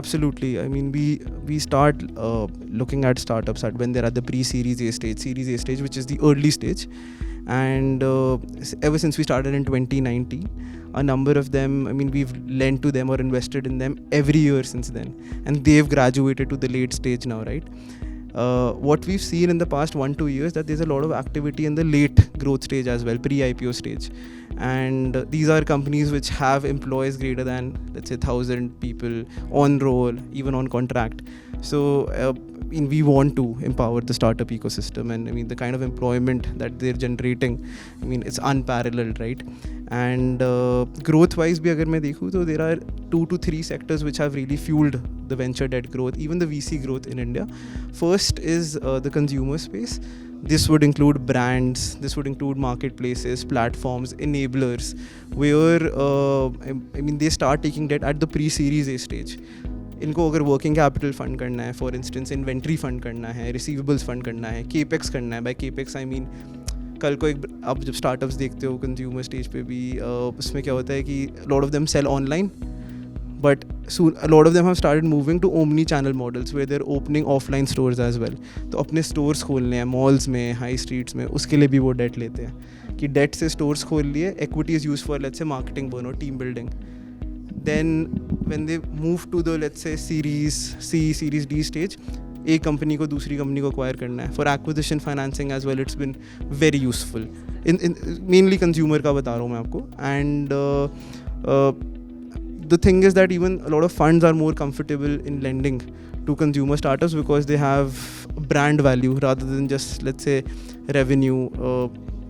Absolutely. I mean, we start looking at startups at when they're at the pre-Series A stage, which is the early stage. And ever since we started in 2019, a number of them, I mean, we've lent to them or invested in them every year since then, and they've graduated to the late stage now, right? What we've seen in the past 1-2 years, that there's a lot of activity in the late growth stage as well, pre-IPO stage. And these are companies which have employees greater than, let's say, 1,000 people on roll, even on contract. So I mean, we want to empower the startup ecosystem, and I mean, the kind of employment that they're generating, I mean, it's unparalleled, right? And growth wise bhi agar main dekhu, so there are 2 to 3 sectors which have really fueled the venture debt growth, even the VC growth in India. First is the consumer space. This would include brands, this would include marketplaces, platforms, enablers, where I mean, they start taking debt at the pre-Series A stage. इनको अगर working capital fund करना है, for instance inventory fund करना है, receivables fund करना है, capex करना है. बाय केपेक्स आई मीन, कल को एक आप जब स्टार्टअप्स देखते हो कंज्यूमर स्टेज पे भी, उसमें क्या होता है कि lot of them sell online, but soon a lot of them have started moving to omni channel models where they're opening offline stores as well. तो अपने stores खोलने हैं malls में, high streets में, उसके लिए भी वो debt लेते हैं कि debt से stores खोल लिए, equity is used for, let's say, marketing burn or team building. Then when they move to the, let's say, Series C, Series D stage, एक कंपनी को दूसरी कंपनी को acquire करना है. For acquisition financing as well, it's been very useful. in mainly consumer का बता रहा हूँ मैं आपको. And the thing is that even a lot of funds are more comfortable in lending to consumer startups because they have brand value rather than just, let's say, revenue.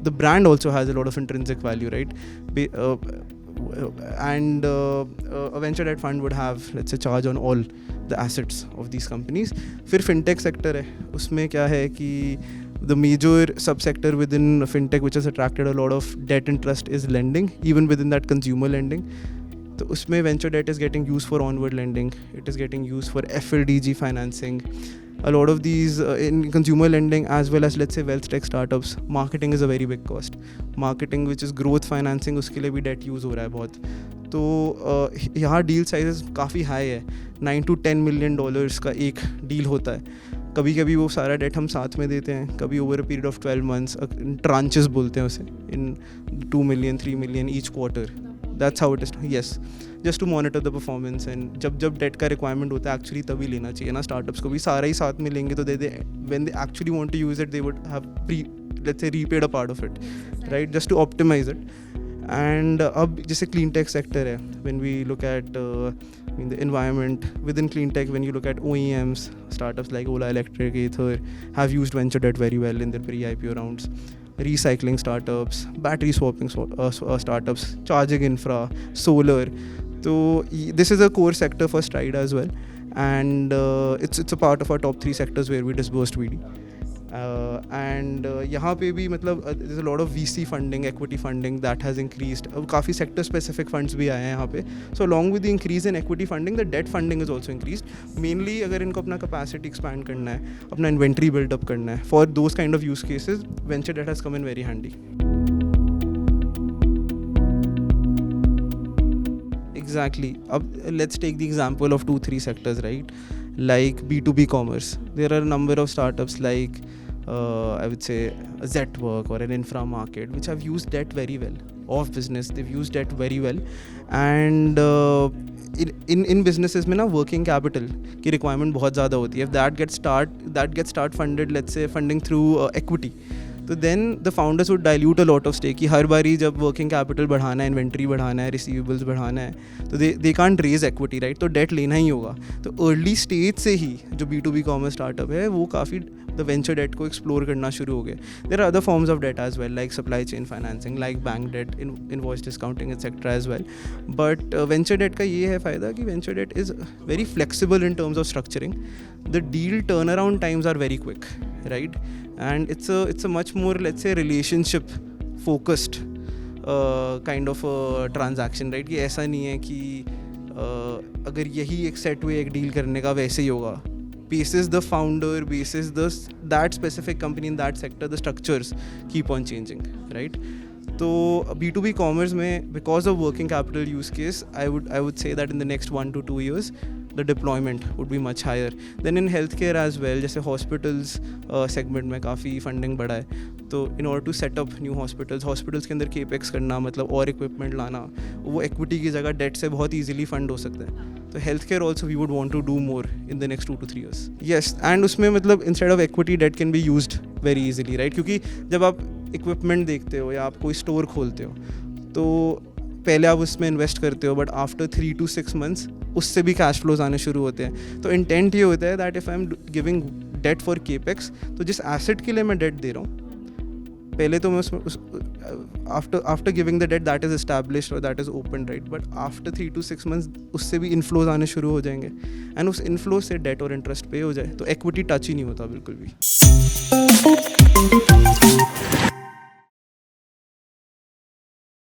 The brand also has a lot of intrinsic value, right? And a venture debt fund would have, let's say, charge on all the assets of these companies. फिर fintech sector है, उसमें क्या है कि the major subsector within fintech which has attracted a lot of debt interest is lending, even within that consumer lending. तो उसमें venture debt is getting used for onward lending, it is getting used for FLDG financing. A lot of these in consumer lending as well as, let's say, wealth tech startups, marketing is a very big cost. Marketing which is growth financing, उसके लिए भी debt use हो रहा है बहुत. तो यहाँ deal sizes काफ़ी high है, 9 to 10 million dollars का एक deal होता है. कभी कभी वो सारा डेट हम साथ में देते हैं, कभी over a period of 12 months, tranches बोलते हैं उसे, इन 2 million 3 million each quarter. That's how it is. Yes, just to monitor the performance. And जब डेट का रिक्वायरमेंट होता है एक्चुअली तभी लेना चाहिए ना. स्टार्टअप्स को भी सारा ही साथ में लेंगे तो when they actually want to use it, they would have let's say repaid a part of it, right? Just to optimize it. And अब जैसे clean tech sector है, when we look at the environment within clean tech, when you look at OEMs, startups like Ola Electric, Ather have used venture debt very well in their pre-IPO rounds. Recycling startups, battery swapping startups, charging infra, solar. So this is a core sector for Stride as well, and it's a part of our top 3 sectors where we disbursed VD. And यहाँ पे भी मतलब there's a lot of VC funding, equity funding that has increased. काफ़ी sector specific funds भी आए हैं यहाँ पे. So along with the increase in equity funding, the debt funding is also increased. Mainly अगर इनको अपना capacity expand करना है, अपना inventory build up करना है, for those kind of use cases, venture debt has come in very handy. Exactly. Let's take the example of 2-3 sectors, right? Like B2B commerce. There are a number of startups like I would say Zetwork or an infra market which have used debt very well. Off business, they've used debt very well. And in businesses में ना working capital की requirement बहुत ज़्यादा होती है. If that gets start funded, let's say funding through equity, तो then the founders would dilute a lot of stake कि हर बारी जब working capital बढ़ाना है, inventory बढ़ाना है, receivables बढ़ाना है, तो they can't raise equity, right? तो debt लेना ही होगा. तो early stage से ही जो B2B commerce startup है वो काफ़ी the venture debt को explore करना शुरू हो गए. There are other forms of debt as well, like supply chain financing, like bank debt, invoice discounting, etc. as well. But venture debt का ये है फ़ायदा कि venture debt is very flexible in terms of structuring. The deal turnaround times are very quick, right? And it's a much more, let's say, relationship focused kind of a transaction, right? कि ऐसा नहीं है कि अगर यही एक set हुए एक डील करने का वैसे ही होगा. Basis the founder, basis that specific company in that sector, the structures keep on changing, right? So B2B commerce में, because of working capital use case, I would say that in the next 1 to 2 years, the deployment would be much higher. Then in healthcare as well, जैसे hospitals segment में काफ़ी funding बढ़ा है, तो in order to set up new hospitals के अंदर capex करना, मतलब और equipment लाना, वो equity की जगह debt से बहुत easily fund हो सकता है. तो healthcare also we would want to do more in the next 2 to 3 years. Yes, and उसमें मतलब instead of equity, debt can be used very easily, right? क्योंकि जब आप equipment देखते हो या आप कोई store खोलते हो, तो पहले आप उसमें इन्वेस्ट करते हो, बट आफ्टर 3 to 6 months उससे भी कैश फ्लोज आने शुरू होते हैं. तो इंटेंट ये होता है that if I am giving debt for capex, तो जिस एसेट के लिए मैं डेट दे रहा हूँ, पहले तो मैं उसमें after giving the date that is established और that is open, right, but after 3 to 6 months उससे भी इनफ्लोज आने शुरू हो जाएंगे, एंड उस इनफ्लो से डेट और इंटरेस्ट पे हो जाए, तो इक्विटी टच ही नहीं होता बिल्कुल भी.